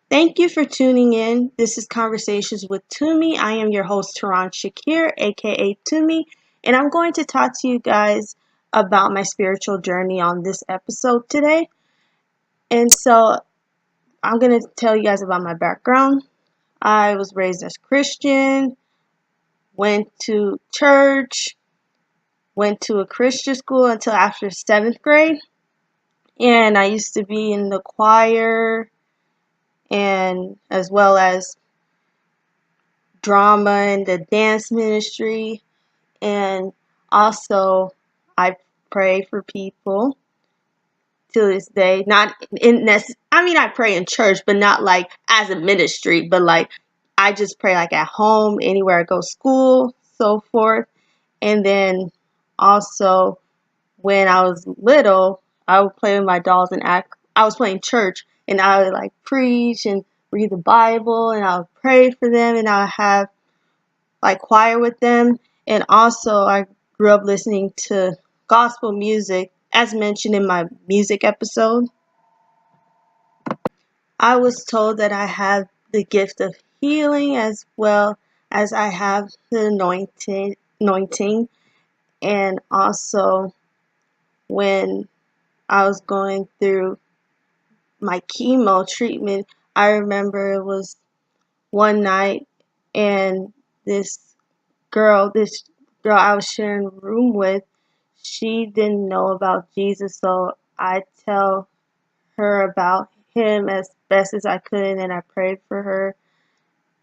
Thank you for tuning in. This is Conversations with Tumi. I am your host, Taran Shakir, aka Tumi, and I'm going to talk to you guys about my spiritual journey on this episode today. And so I'm going to tell you guys about my background. I was raised as Christian, went to church, went to a Christian school until after 7th grade, and I used to be in the choir and as well as drama and the dance ministry. And also, I pray for people to this day. Not in I mean, I pray in church, but not like as a ministry, but like I just pray like at home, anywhere I go, school, so forth. And then also, when I was little, I would play with my dolls and act. I was playing church, and I would like preach and read the Bible, and I would pray for them, and I would have like choir with them. And also, I grew up listening to gospel music, as mentioned in my music episode. I was told that I have the gift of healing as well as I have the anointing. And also, when I was going through my chemo treatment, I remember it was one night, and this girl I was sharing a room with, she didn't know about Jesus, so I tell her about him as best as I could, and I prayed for her,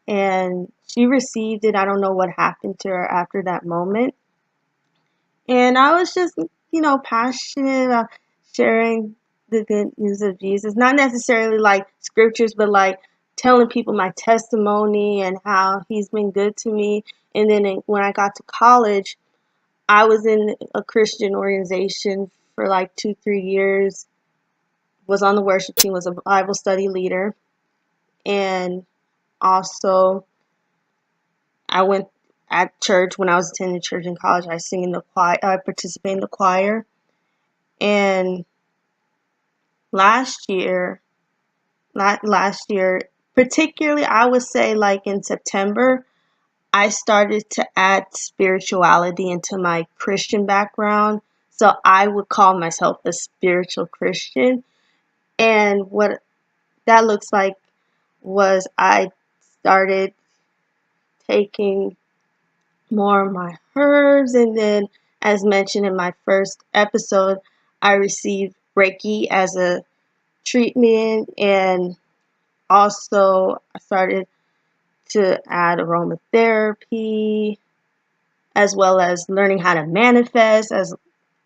and she received it. I don't know what happened to her after that moment, and I was just, passionate about sharing the good news of Jesus, not necessarily like scriptures, but like telling people my testimony and how he's been good to me. And then when I got to college, I was in a Christian organization for like 2, 3 years, was on the worship team, was a Bible study leader. And also, I went at church when I was attending church in college. I sing in the choir, I participate in the choir. And last year, particularly, I would say like in September, I started to add spirituality into my Christian background. So I would call myself a spiritual Christian. And what that looks like was I started taking more of my herbs. And then, as mentioned in my first episode, I received Reiki as a treatment. And also, I started to add aromatherapy, as well as learning how to manifest, as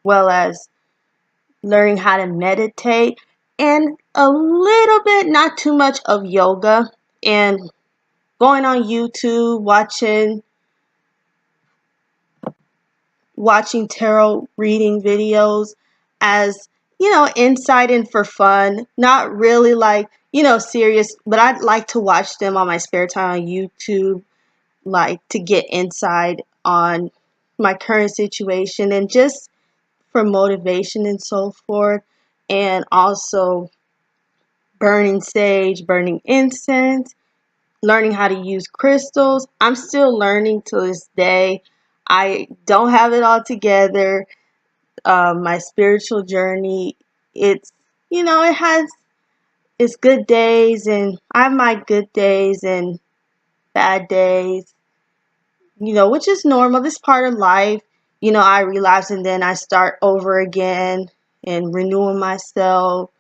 well as learning how to meditate, and a little bit, not too much, of yoga, and going on YouTube, watching tarot reading videos as, insight and for fun. Not really like, serious, but I'd like to watch them on my spare time on YouTube, like to get insight on my current situation and just for motivation and so forth. And also burning sage, burning incense, learning how to use crystals. I'm still learning to this day. I don't have it all together. My spiritual journey, it's, it has its good days, and I have my good days and bad days, which is normal. This part of life. I relapse and then I start over again and renewing myself,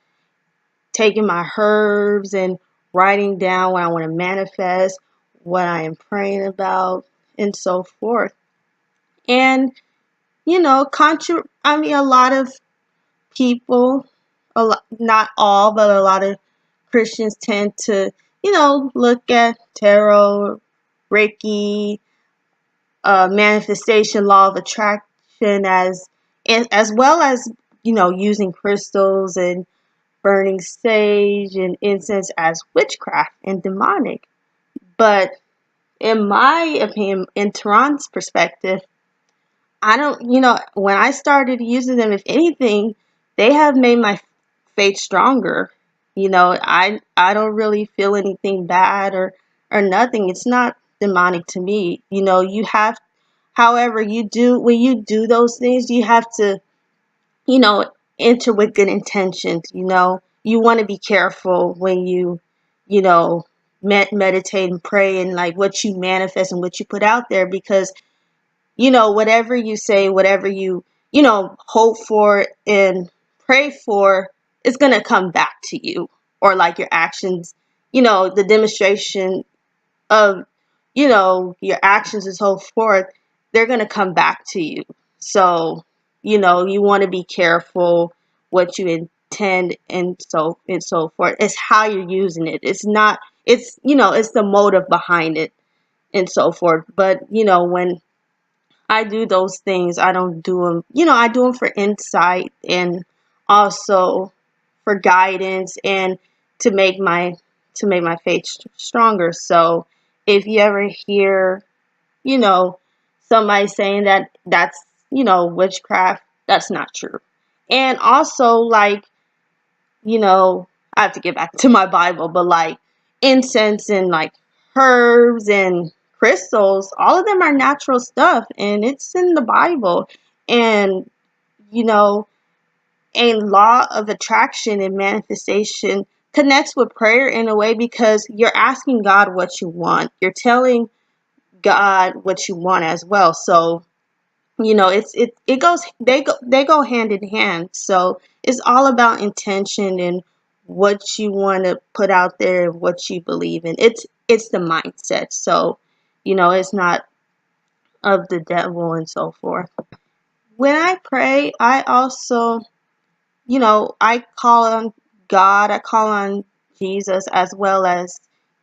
taking my herbs and writing down what I want to manifest, what I am praying about, and so forth. And, a lot of people, not all, but a lot of Christians tend to, look at tarot, Reiki, manifestation, law of attraction as well as, using crystals and burning sage and incense as witchcraft and demonic. But in my opinion, in Tehran's perspective, I don't, when I started using them, if anything, they have made my faith stronger. I don't really feel anything bad or nothing. It's not demonic to me. You have, however, when you do those things, you have to, you know, enter with good intentions. You want to be careful when you know, meditate and pray, and like what you manifest and what you put out there, because whatever you say, whatever you hope for and pray for, is going to come back to you. Or like your actions, the demonstration of, your actions and so forth, they're going to come back to you. So, you want to be careful what you intend, and so forth. It's how you're using it. It's not, it's the motive behind it, and so forth. But, when I do those things, I don't do them, I do them for insight, and also for guidance, and to make my faith stronger. So if you ever hear, you know, somebody saying that that's, witchcraft, that's not true. And also, like, you know, I have to get back to my Bible, but like incense and like herbs and crystals, all of them are natural stuff, and it's in the Bible. And, you know, a law of attraction and manifestation connects with prayer in a way, because you're asking God what you want. You're telling God what you want as well. So, it goes, they go hand in hand. So it's all about intention and what you want to put out there and what you believe in. It's the mindset. So, it's not of the devil and so forth. When I pray, I also, I call on God, I call on Jesus, as well as,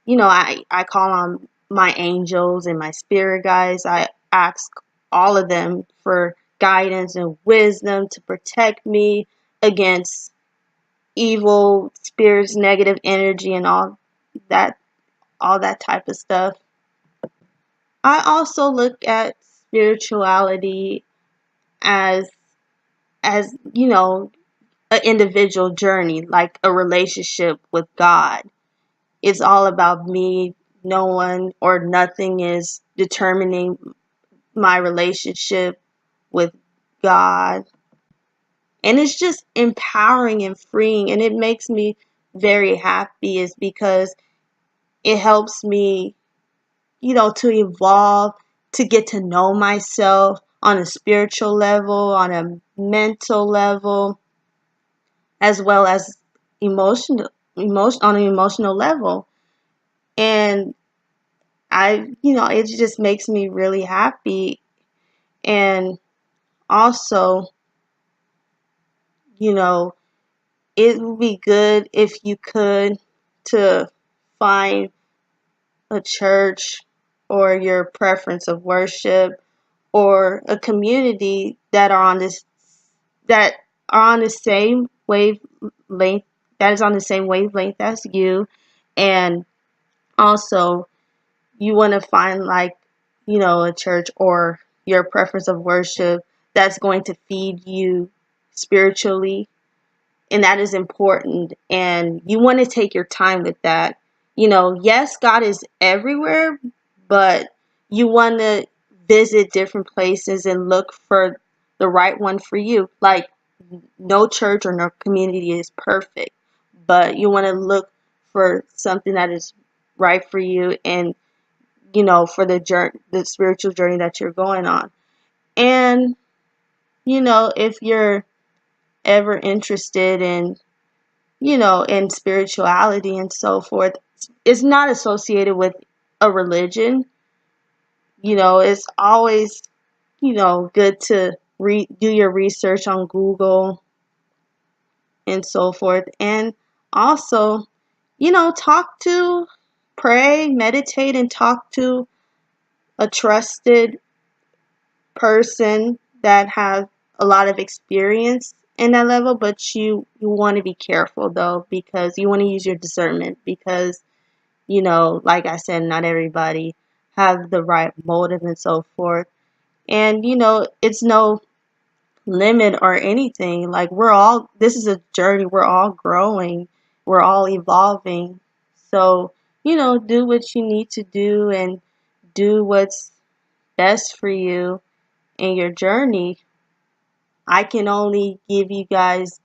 I call on my angels and my spirit guides. I ask all of them for guidance and wisdom to protect me against evil spirits, negative energy, and that all that type of stuff. I also look at spirituality as an individual journey, like a relationship with God. It's all about me. No one or nothing is determining my relationship with God. And it's just empowering and freeing, and it makes me very happy, is because it helps me, to evolve, to get to know myself on a spiritual level, on a mental level, as well as on an emotional level. And it just makes me really happy. And also, you know it would be good if you could to find a church or your preference of worship, or a community that are on the same wavelength that is on the same wavelength as you. And also, you want to find, like, a church or your preference of worship that's going to feed you spiritually, and that is important. And you want to take your time with that. Yes, God is everywhere, but you want to visit different places and look for the right one for you. Like, no church or no community is perfect, but you want to look for something that is right for you, and for the spiritual journey that you're going on. And if you're ever interested in in spirituality and so forth, it's not associated with a religion. It's always good to do your research on Google and so forth. And also, talk to, pray, meditate, and talk to a trusted person that has a lot of experience in that level. But you want to be careful, though, because you want to use your discernment, because like I said, not everybody have the right motive and so forth. And it's no limit or anything. Like, this is a journey, we're all growing. we're all evolving. So, do what you need to do and do what's best for you in your journey. I can only give you guys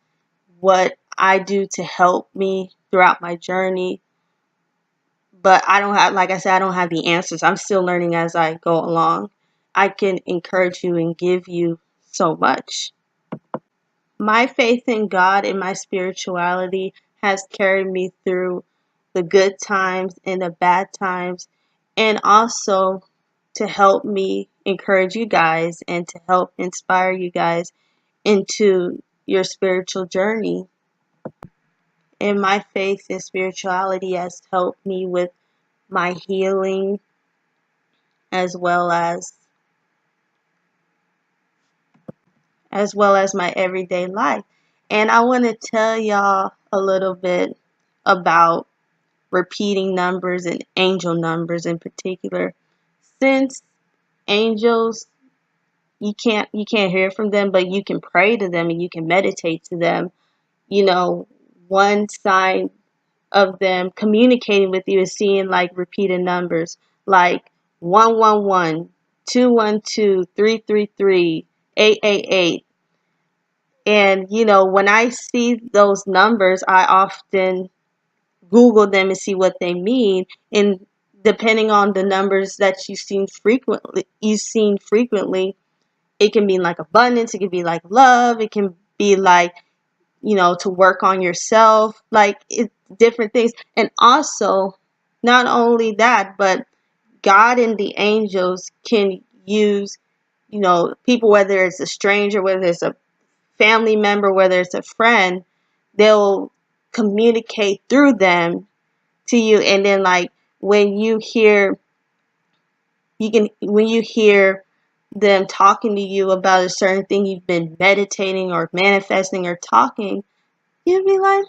what I do to help me throughout my journey. But I don't have, like I said, I don't have the answers. I'm still learning as I go along. I can encourage you and give you so much. My faith in God and my spirituality has carried me through the good times and the bad times, and also to help me encourage you guys and to help inspire you guys into your spiritual journey. And my faith and spirituality has helped me with my healing as well as my everyday life. And I want to tell y'all a little bit about repeating numbers and angel numbers in particular. Since angels, you can't hear from them, but you can pray to them and you can meditate to them. One sign of them communicating with you is seeing like repeated numbers, like 111, 212, 333, 888. And when I see those numbers, I often Google them and see what they mean. And depending on the numbers that you've seen frequently, it can mean like abundance, it can be like love, it can be like, to work on yourself, like it's different things. And also, not only that, but God and the angels can use, people, whether it's a stranger, whether it's a family member, whether it's a friend, they'll communicate through them to you. And then like when you hear them talking to you about a certain thing you've been meditating or manifesting or talking, you'll be like,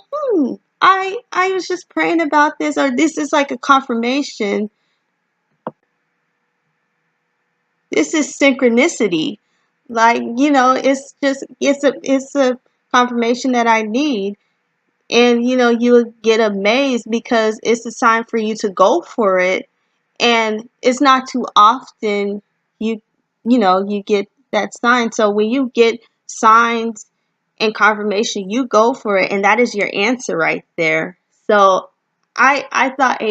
I was just praying about this, or this is like a confirmation. This is synchronicity. Like, it's a confirmation that I need. And you would get amazed because it's a sign for you to go for it. And it's not too often you get that sign. So when you get signs and confirmation, you go for it, and that is your answer right there. So I thought,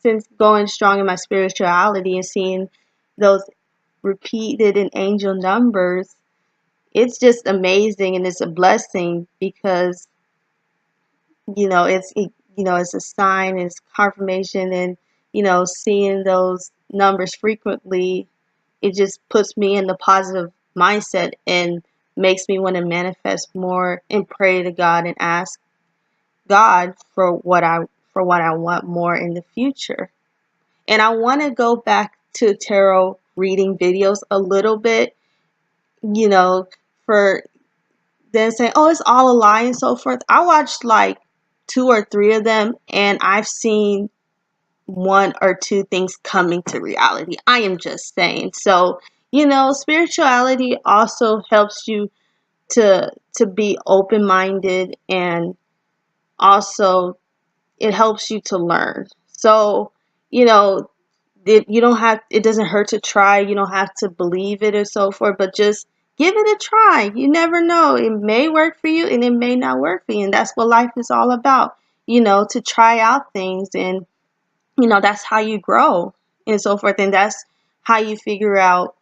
since going strong in my spirituality and seeing those repeated in angel numbers, it's just amazing and it's a blessing because it's a sign, it's confirmation, and seeing those numbers frequently, it just puts me in the positive mindset and makes me want to manifest more and pray to God and ask God for what I want more in the future. And I want to go back to tarot reading videos a little bit, for then saying, oh, it's all a lie and so forth. I watched like 2 or 3 of them, and I've seen 1 or 2 things coming to reality. I am just saying. So, spirituality also helps you to be open-minded, and also it helps you to learn. So, you don't have, it doesn't hurt to try. You don't have to believe it or so forth, but just give it a try. You never know. It may work for you and it may not work for you. And that's what life is all about, to try out things. And, that's how you grow and so forth. And that's how you figure out,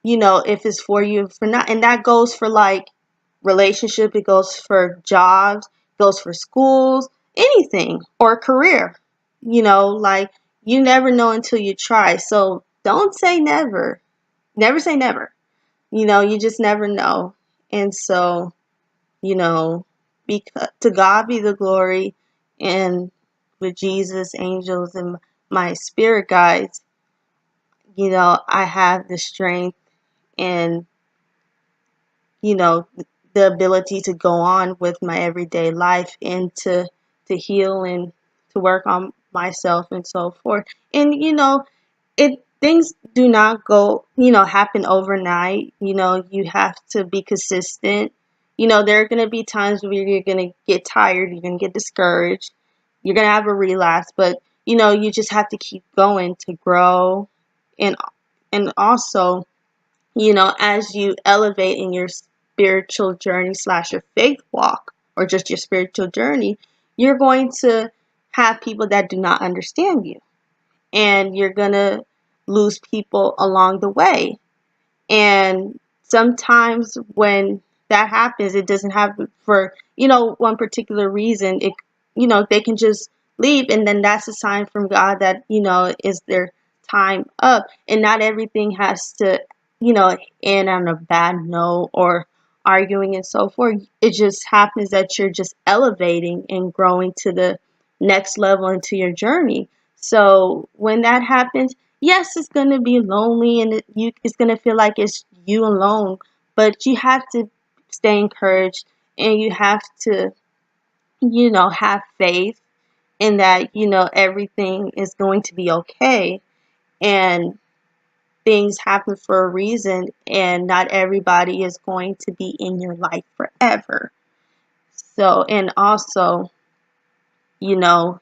if it's for you or for not. And that goes for like relationship, it goes for jobs, it goes for schools, anything, or career. Like you never know until you try. So don't say never. Never say never. You just never know. And so, because to God be the glory, and with Jesus, angels, and my spirit guides, I have the strength and the ability to go on with my everyday life and to heal and to work on myself and so forth. And it things do not go happen overnight. You have to be consistent. There are going to be times where you're going to get tired, you're going to get discouraged, you're going to have a relapse, but you just have to keep going to grow. And also, as you elevate in your spiritual journey / your faith walk, or just your spiritual journey, you're going to have people that do not understand you, and you're going to lose people along the way. And sometimes when that happens, it doesn't happen for, one particular reason. They can just leave, and then that's a sign from God that, is their time up. And not everything has to, end on a bad note or arguing and so forth. It just happens that you're just elevating and growing to the next level into your journey. So when that happens, yes, it's going to be lonely, and it's going to feel like it's you alone, but you have to stay encouraged, and you have to, have faith in that, everything is going to be okay, and things happen for a reason, and not everybody is going to be in your life forever. So, and also, you know,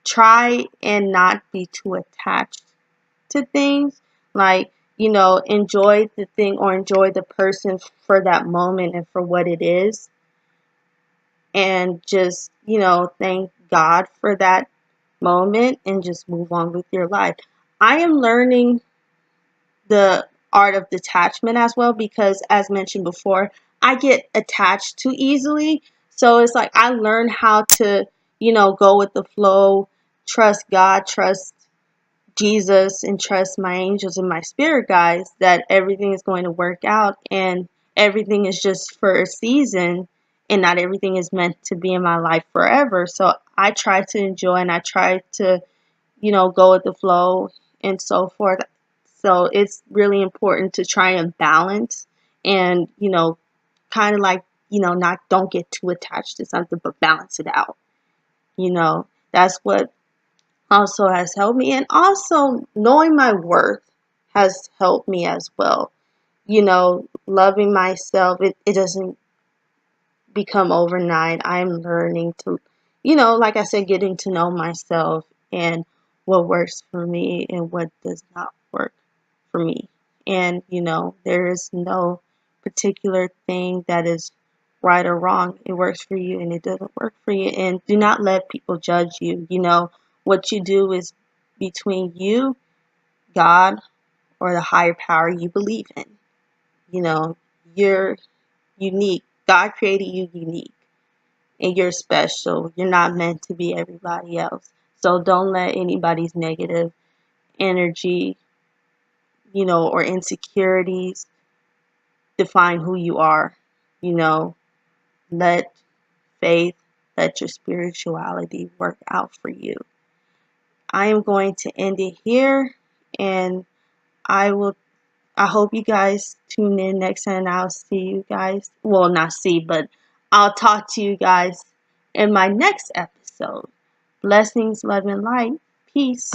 try and not be too attached to things. Like, enjoy the thing or enjoy the person for that moment and for what it is. And just, thank God for that moment and just move on with your life. I am learning the art of detachment as well, because as mentioned before, I get attached too easily. So it's like I learned how to, go with the flow, trust God, trust Jesus, and trust my angels and my spirit guides that everything is going to work out, and everything is just for a season, and not everything is meant to be in my life forever. So I try to enjoy, and I try to, go with the flow and so forth. So it's really important to try and balance and, kind of like, not don't get too attached to something, but balance it out. That's what also has helped me. And also knowing my worth has helped me as well. Loving myself, it doesn't become overnight. I'm learning to, like I said, getting to know myself and what works for me and what does not work for me. And, there is no particular thing that is right or wrong. It works for you and it doesn't work for you. And do not let people judge you. What you do is between you, God, or the higher power you believe in. You're unique. God created you unique, and you're special. You're not meant to be everybody else. So don't let anybody's negative energy, or insecurities define who you are. Let faith, let your spirituality work out for you. I am going to end it here, and I hope you guys tune in next time, and I'll see you guys. Well, not see, but I'll talk to you guys in my next episode. Blessings, love, and light. Peace.